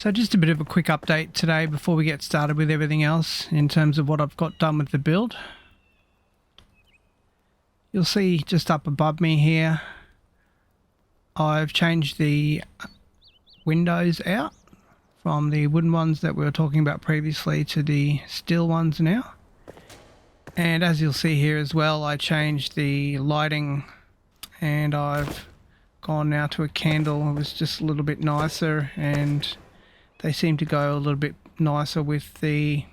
So just a bit of a quick update today before we get started with everything else in terms of what I've got done with the build. You'll see just up above me here, I've changed the windows out from the wooden ones that we were talking about previously to the steel ones now. And as you'll see here as well, I changed the lighting and I've gone now to a candle. It was just a little bit nicer and they seem to go a little bit nicer with the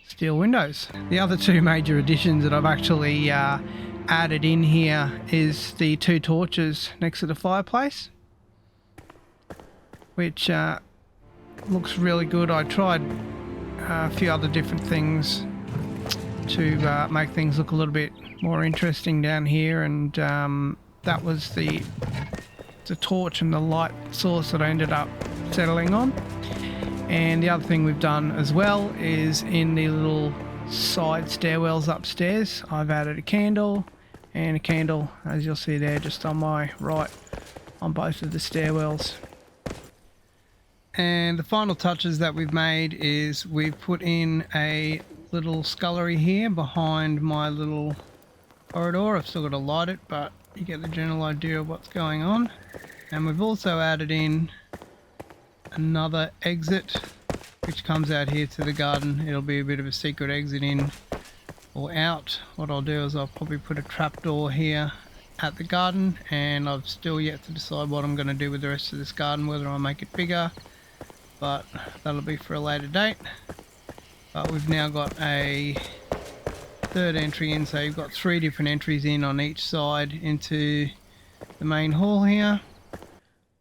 steel windows. The other two major additions that I've actually added in here is the two torches next to the fireplace, which looks really good. I tried a few other different things to make things look a little bit more interesting down here, and that was the torch and the light source that I ended up settling on. And the other thing we've done as well is in the little side stairwells upstairs, I've added a candle and a candle, as you'll see there, just on my right on both of the stairwells. And the final touches that we've made is we've put in a little scullery here behind my little corridor. I've still got to light it, but you get the general idea of what's going on. And we've also added in another exit which comes out here to the garden. It'll be a bit of a secret exit in or out. What I'll do is I'll probably put a trapdoor here at the garden, and I've still yet to decide what I'm going to do with the rest of this garden, whether I make it bigger, but that'll be for a later date. But we've now got a third entry in, so you've got three different entries in on each side into the main hall here.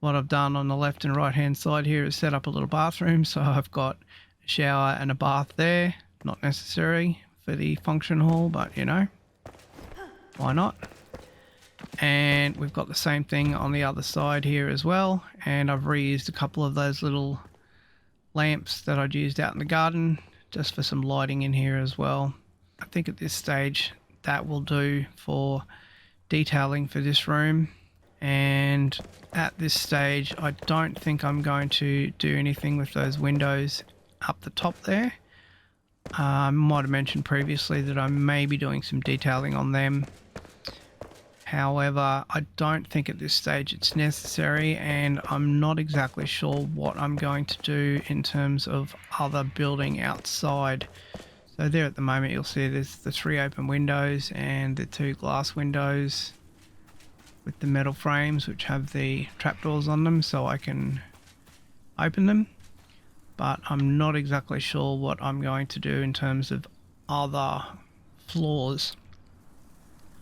What I've done on the left and right hand side here is set up a little bathroom, so I've got a shower and a bath there. Not necessary for the function hall, but you know, why not? And we've got the same thing on the other side here as well, and I've reused a couple of those little lamps that I'd used out in the garden just for some lighting in here as well. I think at this stage that will do for detailing for this room. And at this stage, I don't think I'm going to do anything with those windows up the top there. I might have mentioned previously that I may be doing some detailing on them. However, I don't think at this stage it's necessary, and I'm not exactly sure what I'm going to do in terms of other building outside. So there at the moment you'll see there's the three open windows and the two glass windows with the metal frames which have the trapdoors on them so I can open them. But I'm not exactly sure what I'm going to do in terms of other floors.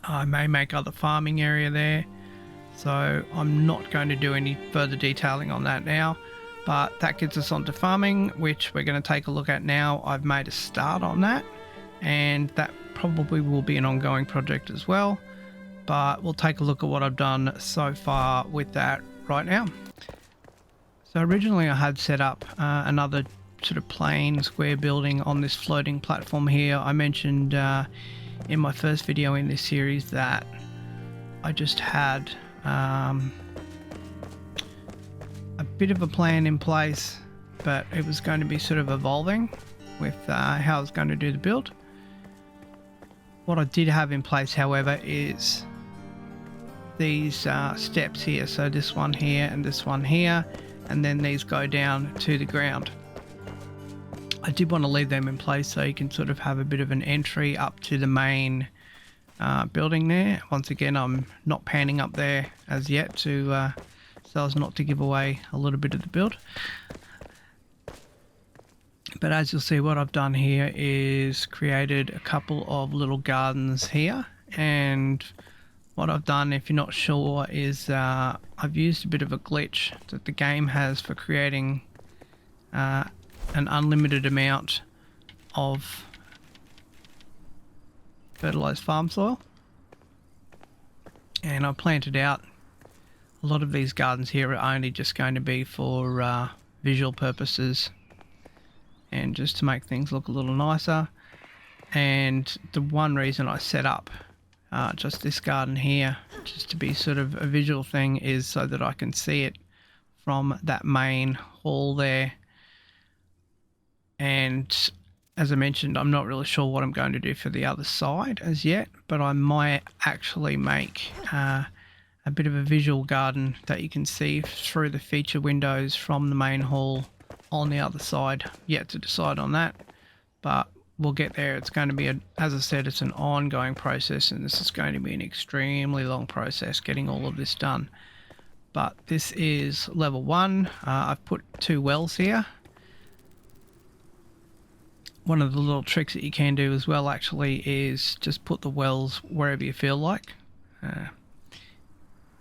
I may make other farming area there, so I'm not going to do any further detailing on that now. But that gets us onto farming, which we're going to take a look at now. I've made a start on that, and that probably will be an ongoing project as well. But we'll take a look at what I've done so far with that right now. So originally I had set up another sort of plain square building on this floating platform here. I mentioned in my first video in this series that I just had a bit of a plan in place, but it was going to be sort of evolving with how I was going to do the build. What I did have in place, however, is these steps here. So this one here and this one here, and then these go down to the ground. I did want to leave them in place so you can sort of have a bit of an entry up to the main building there. Once again, I'm not panning up there as yet to so as not to give away a little bit of the build. But as you'll see, what I've done here is created a couple of little gardens here, and what I've done, if you're not sure, is I've used a bit of a glitch that the game has for creating an unlimited amount of fertilized farm soil. And I planted out a lot of these gardens here are only just going to be for visual purposes and just to make things look a little nicer. And the one reason I set up just this garden here, just to be sort of a visual thing, is so that I can see it from that main hall there. And as I mentioned, I'm not really sure what I'm going to do for the other side as yet, but I might actually make a bit of a visual garden that you can see through the feature windows from the main hall on the other side. Yet to decide on that, but we'll get there. It's going to be, as I said, it's an ongoing process, and this is going to be an extremely long process getting all of this done. But this is level 1. I've put 2 wells here. One of the little tricks that you can do as well actually is just put the wells wherever you feel like.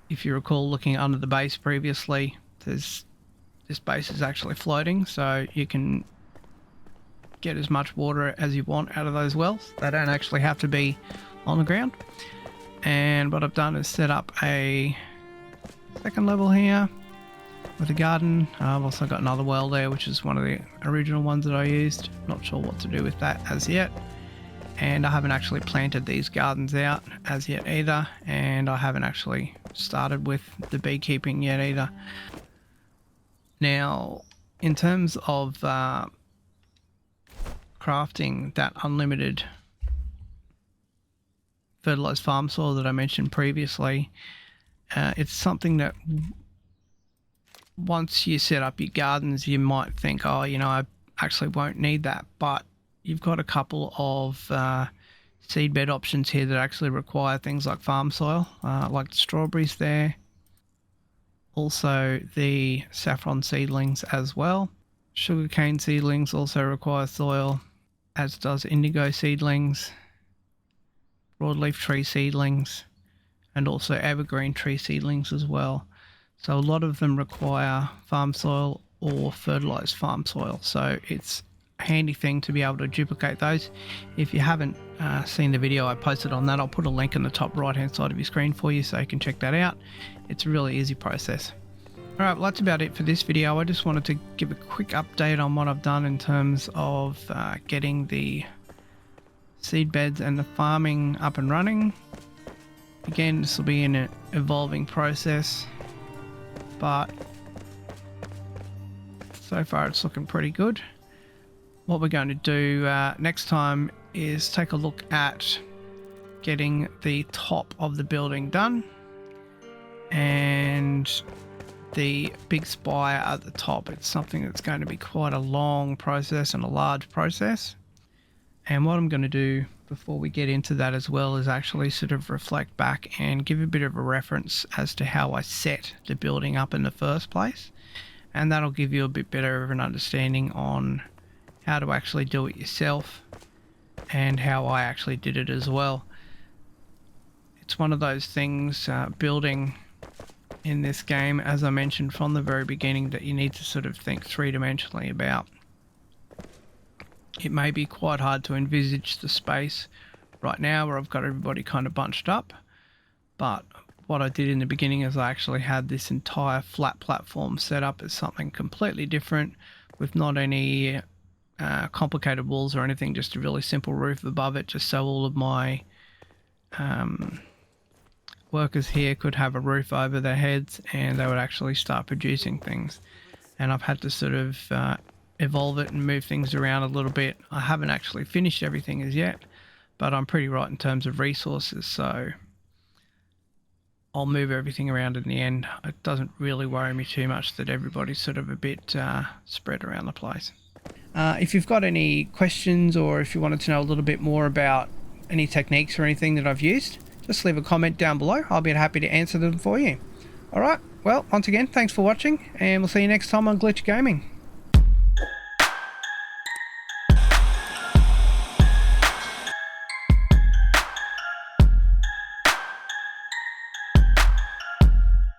If you recall looking under the base previously, this base is actually floating, so you can get as much water as you want out of those wells. They don't actually have to be on the ground. And what I've done is set up a second level here with a garden. I've also got another well there, which is one of the original ones that I used. Not sure what to do with that as yet. And I haven't actually planted these gardens out as yet either. And I haven't actually started with the beekeeping yet either. Now, in terms of crafting that unlimited fertilized farm soil that I mentioned previously, it's something that once you set up your gardens, you might think, oh, you know, I actually won't need that. But you've got a couple of seedbed options here that actually require things like farm soil, like the strawberries there. Also the saffron seedlings as well. Sugarcane seedlings also require soil, as does indigo seedlings, broadleaf tree seedlings, and also evergreen tree seedlings as well. So a lot of them require farm soil or fertilized farm soil. So it's a handy thing to be able to duplicate those. If you haven't seen the video I posted on that, I'll put a link in the top right hand side of your screen for you so you can check that out. It's a really easy process. Alright, well that's about it for this video. I just wanted to give a quick update on what I've done in terms of getting the seed beds and the farming up and running. Again, this will be an evolving process, but so far it's looking pretty good. What we're going to do next time is take a look at getting the top of the building done and the big spire at the top. It's something that's going to be quite a long process and a large process. And what I'm going to do before we get into that as well is actually sort of reflect back and give a bit of a reference as to how I set the building up in the first place. And that'll give you a bit better of an understanding on how to actually do it yourself and how I actually did it as well. It's one of those things, building in this game, as I mentioned from the very beginning, that you need to sort of think three-dimensionally about. It may be quite hard to envisage the space right now where I've got everybody kind of bunched up, but what I did in the beginning is I actually had this entire flat platform set up as something completely different, with not any complicated walls or anything, just a really simple roof above it, just so all of my workers here could have a roof over their heads and they would actually start producing things. And I've had to sort of evolve it and move things around a little bit. I haven't actually finished everything as yet, but I'm pretty right in terms of resources, so I'll move everything around in the end. It doesn't really worry me too much that everybody's sort of a bit spread around the place. If you've got any questions, or if you wanted to know a little bit more about any techniques or anything that I've used, just leave a comment down below. I'll be happy to answer them for you. Alright, well, once again, thanks for watching, and we'll see you next time on Glitch Gaming.